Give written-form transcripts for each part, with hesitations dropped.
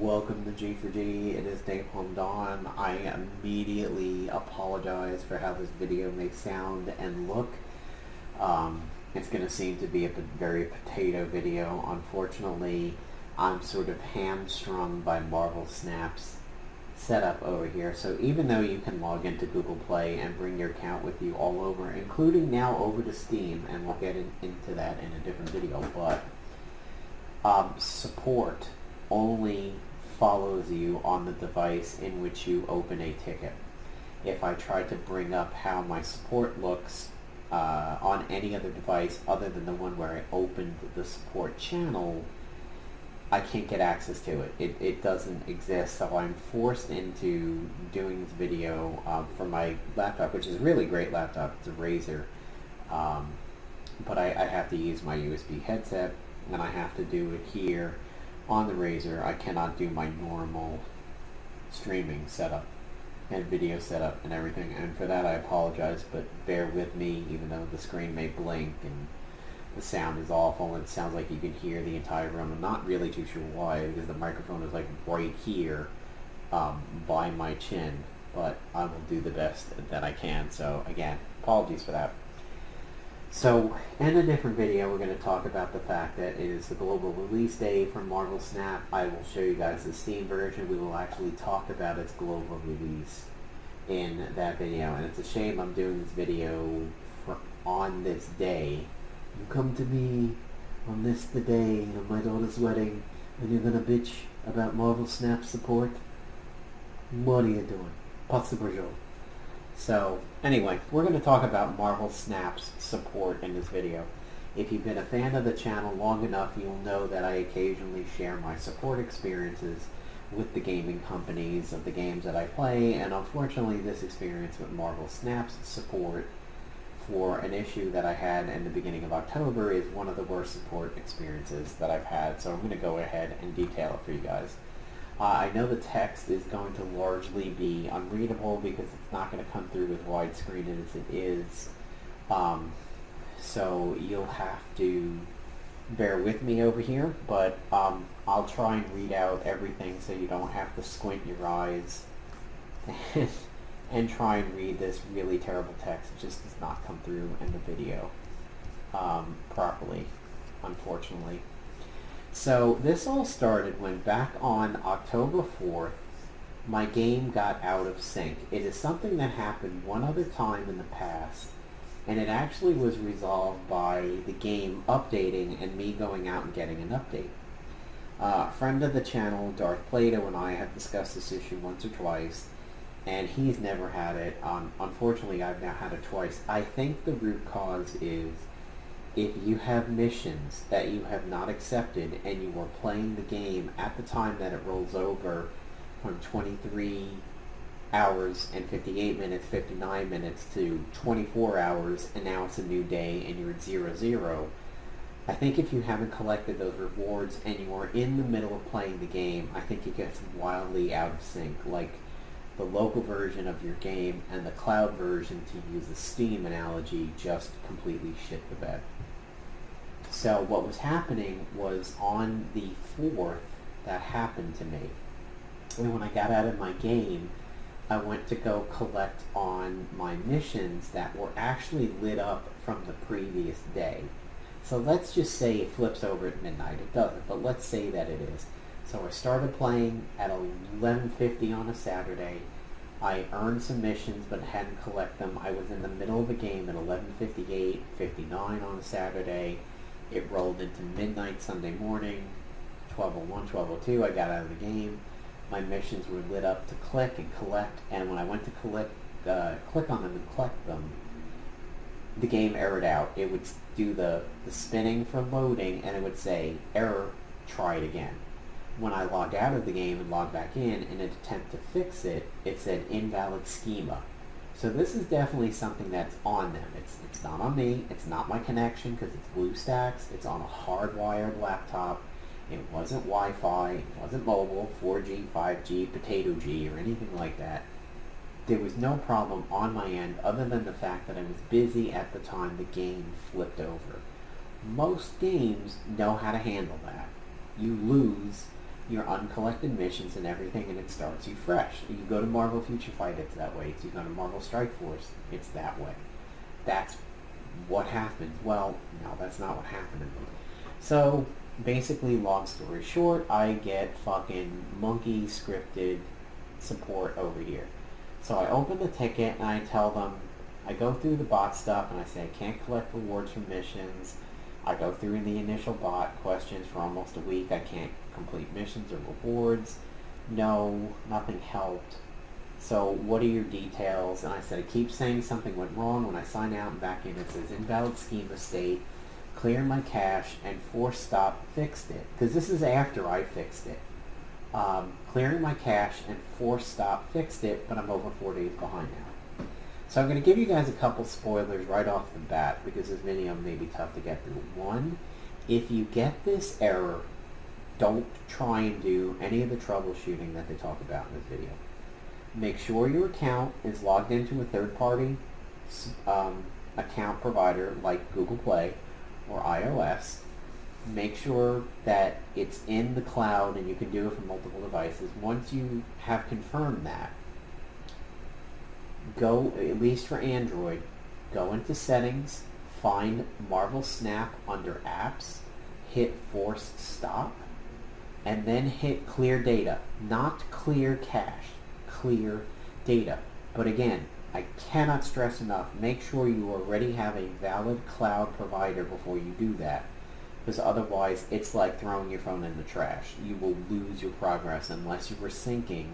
Welcome to G4G. It is Napalm Dawn. I immediately apologize for how this video may sound and look. It's going to seem to be a very potato video. Unfortunately, I'm sort of hamstrung by Marvel Snap's setup over here. So even though you can log into Google Play and bring your account with you all over, including now over to Steam, and we'll get into that in a different video, but support only follows you on the device in which you open a ticket. If I try to bring up how my support looks on any other device other than the one where I opened the support channel, I can't get access to it. It doesn't exist, so I'm forced into doing this video from my laptop, which is a really great laptop. It's a Razer, but I have to use my USB headset, and I have to do it here on the Razer. I cannot do my normal streaming setup and video setup and everything, and for that I apologize, but bear with me even though the screen may blink and the sound is awful and it sounds like you can hear the entire room. I'm not really too sure why, because the microphone is like right here by my chin, but I will do the best that I can. So again, apologies for that. So, in a different video, we're going to talk about the fact that it is the global release day for Marvel Snap. I will show you guys the Steam version. We will actually talk about its global release in that video. And it's a shame I'm doing this video on this day. You come to me on this the day of my daughter's wedding, and you're going to bitch about Marvel Snap support? What are you doing? Pas de bourgeois. So, anyway, we're going to talk about Marvel Snap's support in this video. If you've been a fan of the channel long enough, you'll know that I occasionally share my support experiences with the gaming companies of the games that I play, and unfortunately this experience with Marvel Snap's support for an issue that I had in the beginning of October is one of the worst support experiences that I've had, so I'm going to go ahead and detail it for you guys. I know the text is going to largely be unreadable because it's not going to come through with widescreen as it is. So you'll have to bear with me over here, but I'll try and read out everything so you don't have to squint your eyes and try and read this really terrible text. It just does not come through in the video properly, unfortunately. So this all started when back on October 4th, my game got out of sync. It is something that happened one other time in the past, and it actually was resolved by the game updating and me going out and getting an update. Friend of the channel, Darth Plato, and I have discussed this issue once or twice, and he's never had it. Unfortunately, I've now had it twice. I think the root cause is if you have missions that you have not accepted and you are playing the game at the time that it rolls over from 23 hours and 58 minutes, 59 minutes to 24 hours, and now it's a new day and you're at 0-0, I think if you haven't collected those rewards and you are in the middle of playing the game, I think it gets wildly out of sync. Like the local version of your game and the cloud version, to use a Steam analogy, just completely shit the bed. So what was happening was on the 4th that happened to me. And when I got out of my game, I went to go collect on my missions that were actually lit up from the previous day. So let's just say it flips over at midnight. It doesn't, but let's say that it is. So I started playing at 11:50 on a Saturday. I earned some missions but hadn't collected them. I was in the middle of the game at 11:58, 59 on a Saturday. It rolled into midnight Sunday morning, 12:01, 12:02. I got out of the game. My missions were lit up to click and collect, and when I went to click on them and collect them, the game errored out. It would do the spinning for loading, and it would say, error, try it again. When I logged out of the game and logged back in an attempt to fix it, it said invalid schema. So this is definitely something that's on them. It's not on me. It's not my connection because it's BlueStacks. It's on a hardwired laptop. It wasn't Wi-Fi. It wasn't mobile, 4G, 5G, potato G, or anything like that. There was no problem on my end other than the fact that I was busy at the time the game flipped over. Most games know how to handle that. You lose your uncollected missions and everything, and it starts you fresh. You go to Marvel Future Fight, it's that way. You go to Marvel Strike Force, it's that way. That's what happens. Well, no, that's not what happened. So, basically, long story short, I get fucking monkey scripted support over here. So I open the ticket and I tell them, I go through the bot stuff and I say I can't collect rewards from missions. I go through the initial bot questions for almost a week. I can't complete missions or rewards. No, nothing helped. So what are your details? And I said, I keep saying something went wrong. When I sign out and back in, it says invalid schema state, clear my cache, and force stop fixed it. Because this is after I fixed it. Clearing my cache and force stop fixed it, but I'm over 4 days behind now. So I'm going to give you guys a couple spoilers right off the bat because this video may be tough to get through. One, if you get this error, don't try and do any of the troubleshooting that they talk about in this video. Make sure your account is logged into a third-party account provider like Google Play or iOS. Make sure that it's in the cloud and you can do it from multiple devices. Once you have confirmed that, go, at least for Android, go into settings, find Marvel Snap under apps, hit force stop, and then hit clear data. Not clear cache, clear data. But again, I cannot stress enough, make sure you already have a valid cloud provider before you do that. Because otherwise, it's like throwing your phone in the trash. You will lose your progress unless you were syncing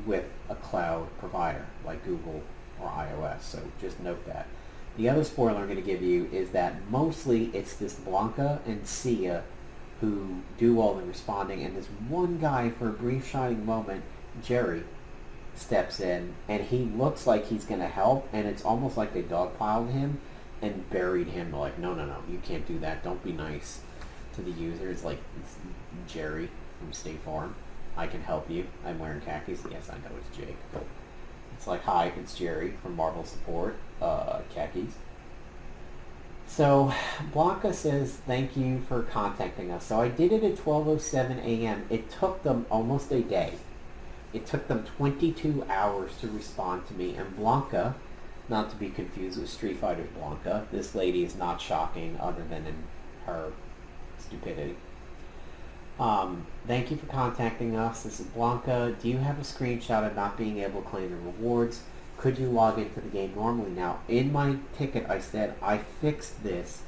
with a cloud provider like Google or iOS. So just note that. The other spoiler I'm going to give you is that mostly it's this Blanca and Sia who do all the responding, and this one guy, for a brief shining moment, Jerry, steps in, and he looks like he's going to help, and it's almost like they dogpiled him and buried him. Like, no, you can't do that. Don't be nice to the user. It's like, it's Jerry from State Farm. I can help you. I'm wearing khakis. Yes, I know it's Jake. But it's like, hi, it's Jerry from Marvel Support. Khakis. So, Blanca says, thank you for contacting us. So I did it at 12:07 a.m. It took them almost a day. It took them 22 hours to respond to me. And Blanca, not to be confused with Street Fighter's Blanca, this lady is not shocking other than in her stupidity. Thank you for contacting us. This is Blanca. Do you have a screenshot of not being able to claim the rewards? Could you log into the game normally? Now, in my ticket, I said, I fixed this.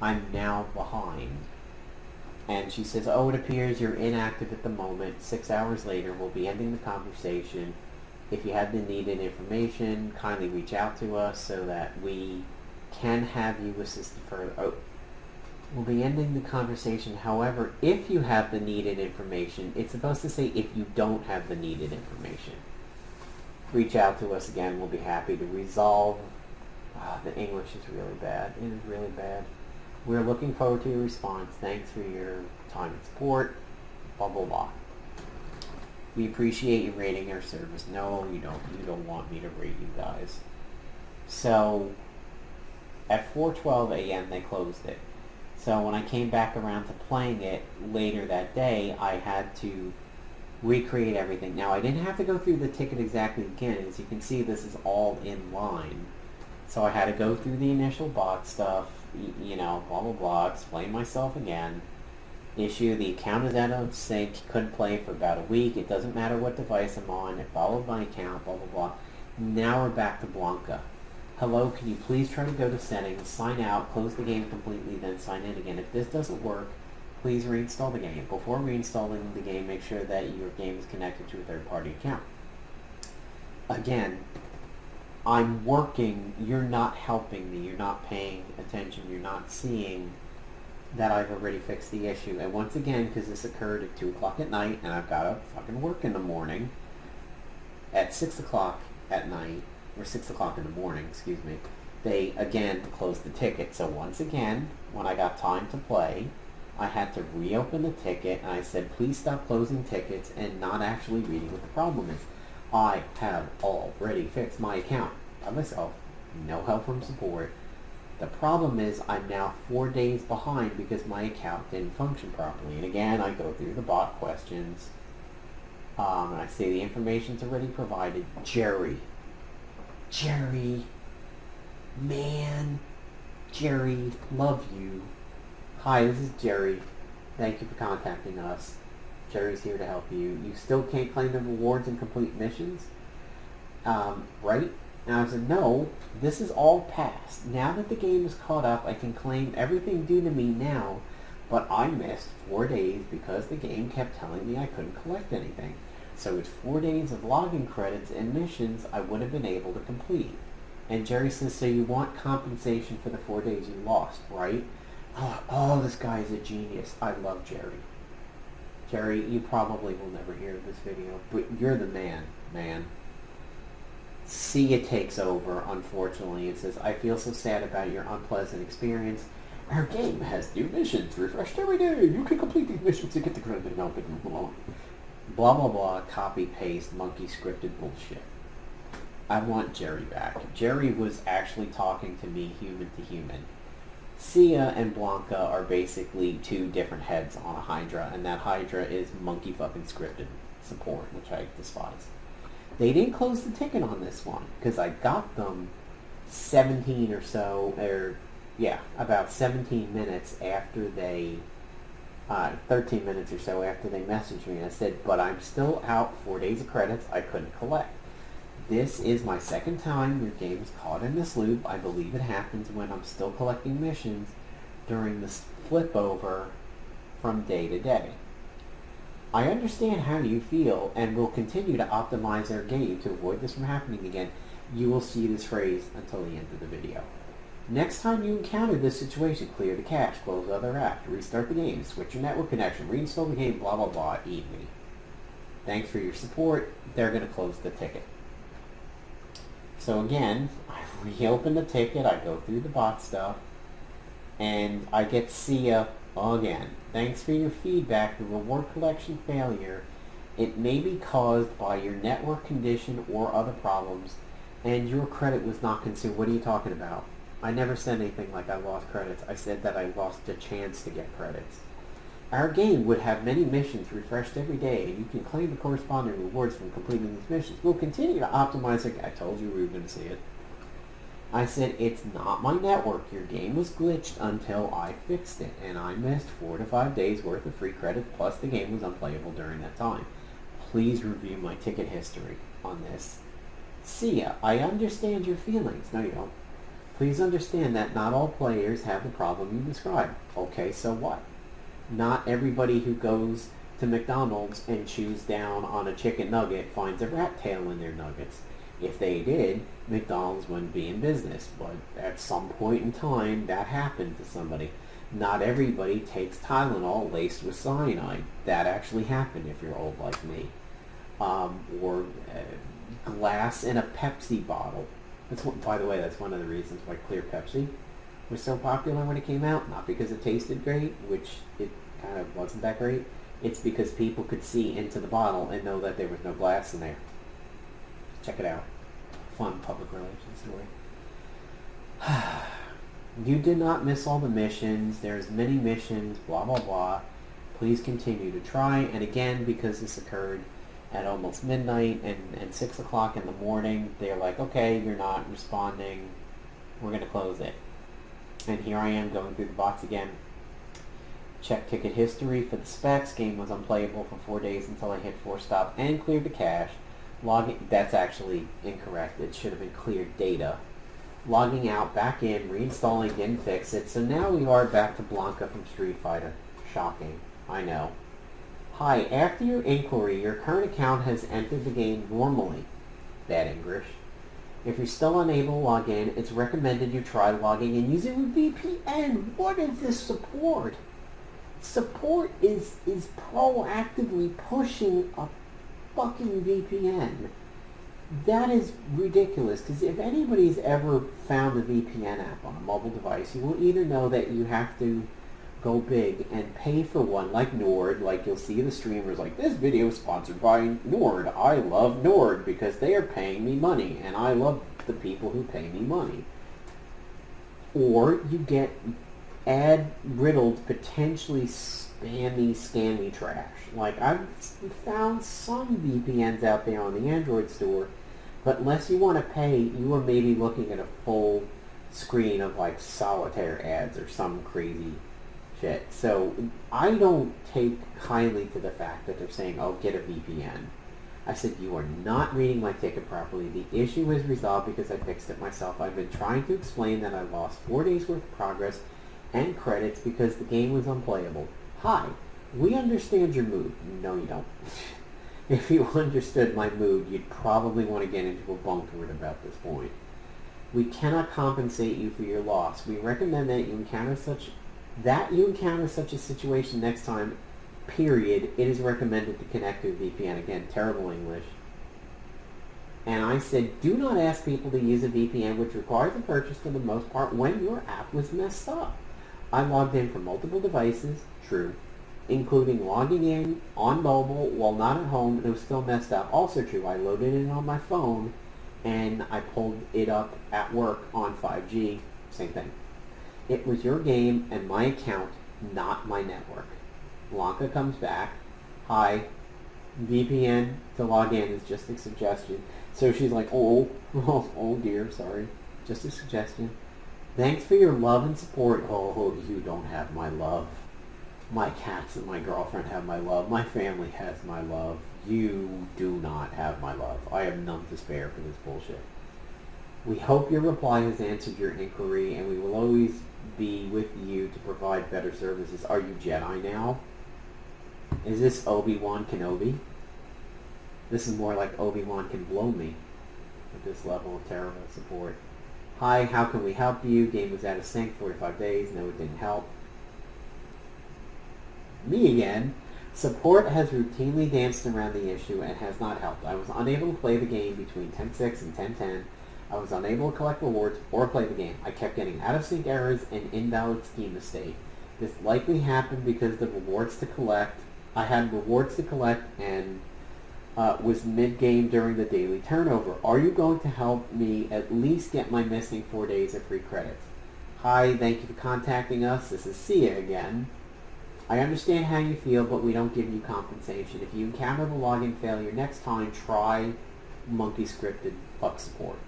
I'm now behind. And she says, oh, it appears you're inactive at the moment. 6 hours later, we'll be ending the conversation. If you have the needed information, kindly reach out to us so that we can have you assisted further. Oh, we'll be ending the conversation. However, if you have the needed information, it's supposed to say if you don't have the needed information. Reach out to us again. We'll be happy to resolve. The English is really bad. It is really bad. We're looking forward to your response. Thanks for your time and support. Blah, blah, blah. We appreciate you rating our service. No, you don't. You don't want me to rate you guys. So, at 4:12 a.m. they closed it. So when I came back around to playing it later that day, I had to recreate everything. Now, I didn't have to go through the ticket exactly again. As you can see, this is all in line. So I had to go through the initial bot stuff, you know, blah, blah, blah, explain myself again. Issue, the account is out of sync, couldn't play for about a week. It doesn't matter what device I'm on. It followed my account, blah, blah, blah. Now we're back to Blanca. Hello, can you please try to go to settings, sign out, close the game completely, then sign in again. If this doesn't work, please reinstall the game. Before reinstalling the game, make sure that your game is connected to a third-party account. Again, I'm working. You're not helping me. You're not paying attention. You're not seeing that I've already fixed the issue. And once again, because this occurred at 2 o'clock at night, and I've got to fucking work in the morning, at 6 o'clock at night, or 6 o'clock in the morning, excuse me, they again closed the ticket. So once again, when I got time to play, I had to reopen the ticket, and I said, please stop closing tickets and not actually reading what the problem is. I have already fixed my account by myself. No help from support. The problem is I'm now 4 days behind because my account didn't function properly. And again, I go through the bot questions. And I say the information's already provided. Jerry, man, Jerry, love you. Hi, this is Jerry. Thank you for contacting us. Jerry's here to help you. You still can't claim the rewards and complete missions? Right? And I said, no, this is all past. Now that the game is caught up, I can claim everything due to me now, but I missed 4 days because the game kept telling me I couldn't collect anything. So with 4 days of login credits and missions, I would have been able to complete. And Jerry says, so you want compensation for the 4 days you lost, right? Oh, this guy is a genius. I love Jerry. Jerry, you probably will never hear this video, but you're the man. Sia takes over, unfortunately, and says, I feel so sad about your unpleasant experience. Our game has new missions refreshed every day. You can complete these missions to get the credit. Blah, blah, blah, copy, paste, monkey scripted bullshit. I want Jerry back. Jerry was actually talking to me human to human. Sia and Blanca are basically two different heads on a Hydra, and that Hydra is monkey fucking scripted support, which I despise. They didn't close the ticket on this one, because I got them 17 or so, about 17 minutes after they, 13 minutes or so after they messaged me. And I said, but I'm still out 4 days of credits I couldn't collect. This is my second time your game is caught in this loop. I believe it happens when I'm still collecting missions during this flip over from day to day. I understand how you feel and will continue to optimize our game to avoid this from happening again. You will see this phrase until the end of the video. Next time you encounter this situation, clear the cache, close other app, restart the game, switch your network connection, reinstall the game, blah blah blah, eat me. Thanks for your support. They're going to close the ticket. So again, I reopen the ticket, I go through the bot stuff, and I get Sia again. Thanks for your feedback. The reward collection failure, it may be caused by your network condition or other problems, and your credit was not consumed. What are you talking about? I never said anything like I lost credits. I said that I lost the chance to get credits. Our game would have many missions refreshed every day, and you can claim the corresponding rewards from completing these missions. We'll continue to optimize it. I told you we were going to see it. I said, it's not my network. Your game was glitched until I fixed it, and I missed 4 to 5 days worth of free credits, plus the game was unplayable during that time. Please review my ticket history on this. Sia, I understand your feelings. No, you don't. Please understand that not all players have the problem you described. Okay, so what? Not everybody who goes to McDonald's and chews down on a chicken nugget finds a rat tail in their nuggets. If they did, McDonald's wouldn't be in business. But at some point in time, that happened to somebody. Not everybody takes Tylenol laced with cyanide. That actually happened if you're old like me. Or glass in a Pepsi bottle. By the way, that's one of the reasons why clear Pepsi was so popular when it came out. Not because it tasted great, which it kind of wasn't that great. It's because people could see into the bottle and know that there was no glass in there. Check it out. Fun public relations story. You did not miss all the missions. There's many missions, blah, blah, blah. Please continue to try. And again, because this occurred at almost midnight and 6 o'clock in the morning, they're like, okay, you're not responding. We're going to close it. And here I am going through the box again. Check ticket history for the specs. Game was unplayable for 4 days until I hit 4-stop and cleared the cache. Logging, that's actually incorrect. It should have been cleared data. Logging out, back in, reinstalling, didn't fix it. So now we are back to Blanca from Street Fighter. Shocking. I know. Hi, after your inquiry, your current account has entered the game normally. Bad English. If you're still unable to log in, it's recommended you try logging in using a VPN. What is this support? Support is proactively pushing a fucking VPN. That is ridiculous, because if anybody's ever found a VPN app on a mobile device, you will either know that you have to go big and pay for one, like Nord. Like you'll see the streamers like, this video is sponsored by Nord. I love Nord because they are paying me money, and I love the people who pay me money. or you get ad-riddled, potentially spammy, scammy trash. Like, I've found some VPNs out there on the Android store, but unless you want to pay, you are maybe looking at a full screen of, like, solitaire ads or some crazy shit. So I don't take kindly to the fact that they're saying, oh, get a VPN. I said, you are not reading my ticket properly. The issue is resolved because I fixed it myself. I've been trying to explain that I lost 4 days worth of progress and credits because the game was unplayable. Hi, we understand your mood. No, you don't. If you understood my mood, you'd probably want to get into a bunker at about this point. We cannot compensate you for your loss. We recommend that you encounter such a situation next time, period. It is recommended to connect to a VPN. Again, terrible English. And I said, do not ask people to use a VPN, which requires a purchase for the most part, when your app was messed up. I logged in from multiple devices, true, including logging in on mobile while not at home, and it was still messed up. Also true, I loaded it on my phone, and I pulled it up at work on 5G, same thing. It was your game and my account, not my network. Blanca comes back, hi, VPN to log in is just a suggestion. So she's like, oh dear, sorry, just a suggestion. Thanks for your love and support. Oh, you don't have my love. My cats and my girlfriend have my love. My family has my love. You do not have my love. I have none to spare for this bullshit. We hope your reply has answered your inquiry, and we will always be with you to provide better services. Are you Jedi now? Is this Obi-Wan Kenobi? This is more like Obi-Wan can blow me with this level of terrible support. Hi, how can we help you? Game was out of sync 45 days. No, it didn't help. Me again. Support has routinely danced around the issue and has not helped. I was unable to play the game between 10.6 and 10.10. I was unable to collect rewards or play the game. I kept getting out-of-sync errors and invalid schema state. This likely happened because the rewards to collect, I had rewards to collect and was mid-game during the daily turnover. Are you going to help me at least get my missing 4 days of free credits? Hi, thank you for contacting us. This is Sia again. I understand how you feel, but we don't give you compensation. If you encounter the login failure next time, try monkey scripted fuck support.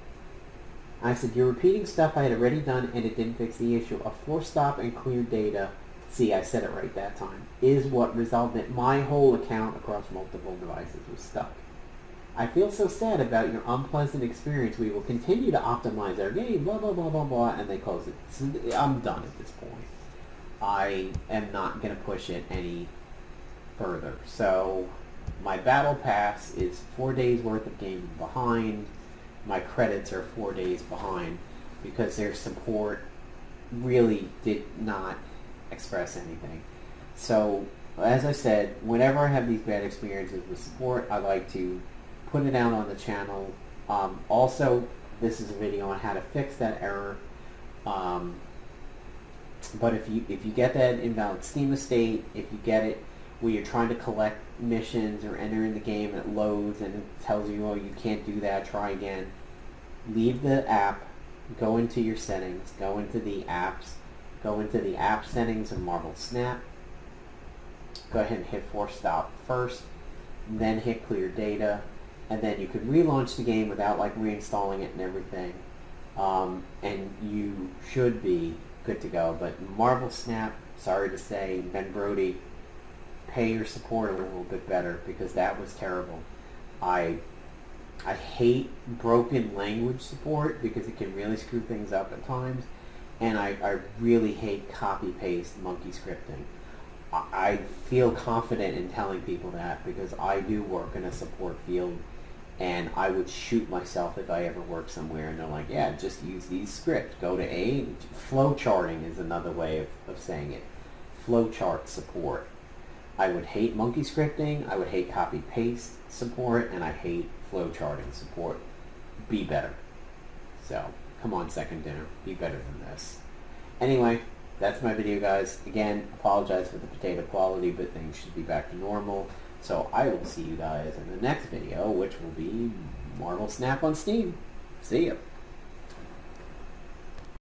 I said, you're repeating stuff I had already done and it didn't fix the issue. A force stop and clear data, see, I said it right that time, is what resulted in my whole account across multiple devices was stuck. I feel so sad about your unpleasant experience. We will continue to optimize our game, blah, blah, blah, blah, blah, and they close it. So I'm done at this point. I am not going to push it any further. So my battle pass is 4 days worth of game behind. My credits are 4 days behind because their support really did not express anything. So as I said, whenever I have these bad experiences with support, I like to put it out on the channel. Also, this is a video on how to fix that error. But if you get that invalid schema state, if you get it where you're trying to collect missions or enter in the game and it loads and it tells you, oh, you can't do that, try again, leave the app, go into your settings, go into the apps, go into the app settings of Marvel Snap, go ahead and hit force stop first, then hit clear data, and then you can relaunch the game without like reinstalling it and everything, and you should be good to go. But Marvel Snap, sorry to say, Ben Brody, pay your support a little bit better because that was terrible. I hate broken language support because it can really screw things up at times, and I really hate copy-paste monkey scripting. I feel confident in telling people that because I do work in a support field, and I would shoot myself if I ever work somewhere and they're like, yeah, just use these scripts. Go to A. Flowcharting is another way of saying it. Flowchart support. I would hate monkey scripting, I would hate copy-paste support, and I hate flowcharting support. Be better. So, come on, second dinner. Be better than this. Anyway, that's my video, guys. Again, apologize for the potato quality, but things should be back to normal. So I will see you guys in the next video, which will be Marvel Snap on Steam. See ya.